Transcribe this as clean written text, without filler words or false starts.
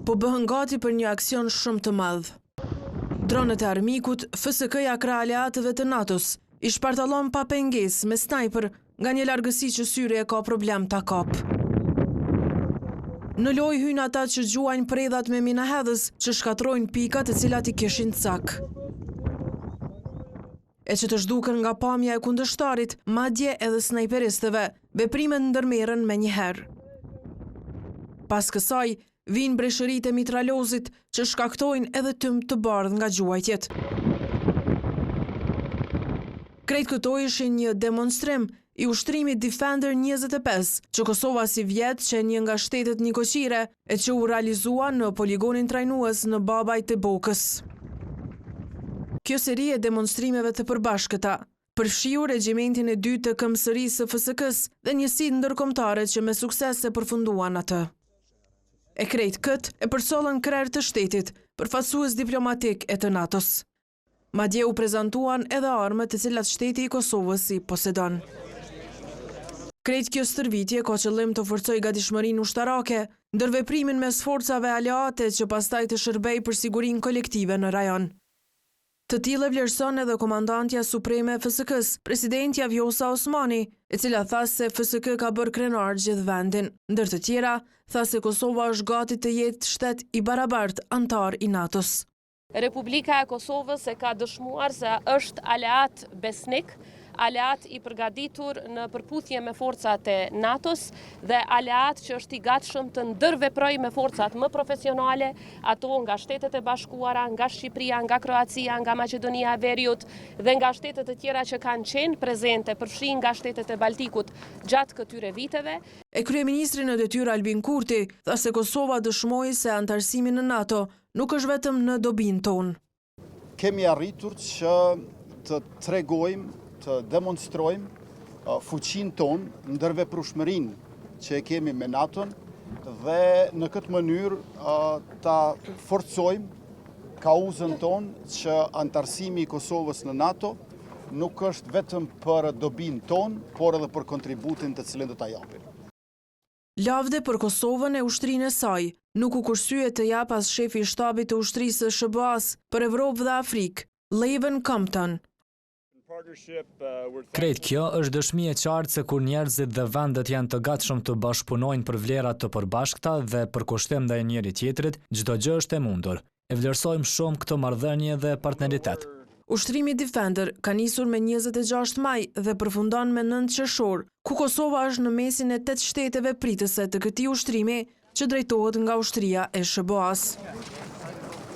po bëhen gati për një aksion shumë të madh. Dronet e armikut, FSK-ja krah aleatëve të NATO-s, i shpartallon pa pengesë me snajper nga një largësi që syri e ka problem ta kap. Në lojë hyn ata që gjuajnë predhat me minahedhës që shkatrojnë pikat të cilat i kishin cak. E që të zhduken nga pamja e kundërshtarit, madje edhe snajperistëve, veprimet ndërmerren me njëherë. Pas kësaj, vinë breshërit e mitralozit që shkaktojnë edhe tym të bardh nga gjuajtjet. Krejt këto ishin një demonstrim i ushtrimit Defender 25, që Kosova si vjet që një nga shtetet njëkoqire e që u realizua në poligonin trajnues në Babaj të Bokës. Kjo seri e demonstrimeve të përbashkëta përfshiu regjimentin e 2 të KMS-së së FSK-s dhe njësitë ndërkombëtare që me sukses e përfunduan atë. E krejt kët e përsollën krerë të shtetit, përfaqësues diplomatik e të NATO-s. Madje u prezantuan edhe armët të cilat shteti i Kosovës i posedon. Krejt kjo stërvitje ka qëllim të forcojë gatishmërinë ushtarake, ndër veprimin mes forcave aleate që pastaj të shërbejë për sigurinë kolektive në rajon. Të tillë vlerëson edhe komandantja supreme e FSK-s, presidentja Vjosa Osmani, e cila tha se FSK ka bërë krenar gjithë vendin, ndër të tjera tha se Kosova është gati të jetë shtet i barabartë antar i NATO-s. Republika e Kosovës e ka dëshmuar se është aleat besnik, aleat i përgatitur në përputhje me forcat e NATO-s dhe aleat që është i gatshëm të ndërveprojë me forcat më profesionale, ato nga Shtetet e Bashkuara, nga Shqipëria, nga Kroacia, nga Maqedonia e Veriut dhe nga shtetet të tjera që kanë qenë prezente, përfshin nga shtetet e Baltikut gjatë këtyre viteve. E kryeministri në detyrë Albin Kurti tha se Kosova dëshmoi se antarësimi në NATO nuk është vetëm në dobin tonë. Kemi arritur që të tregojmë, të demonstrojmë fuqinë tonë, ndërveprueshmërinë që e kemi me NATO-n dhe në këtë mënyrë ta forcojmë kauzën tonë që antarësimi i Kosovës në NATO nuk është vetëm për dobin tonë, por edhe për kontributin të cilin do ta japim. Lavde për Kosovën e ushtrisë e saj nuk u kursye të jap as shefi i shtabit të ushtrisë së SBA-s për Evropë dhe Afrikë, Leven Compton. Krejt kjo është dëshmi e qartë se kur njerëzit dhe vendet janë të gatshëm të bashkëpunojnë për vlera të përbashkëta dhe për kushtim ndaj njëri tjetrit, çdo gjë është e mundur. E vlerësojmë shumë këtë marrëdhënie dhe partneritet. Ushtrimi Defender ka nisur me 26 maj dhe përfundon me 9 qershor, ku Kosova është në mesin e 8 shteteve pritëse të këtij ushtrimi që drejtohet nga ushtria e SBA-s.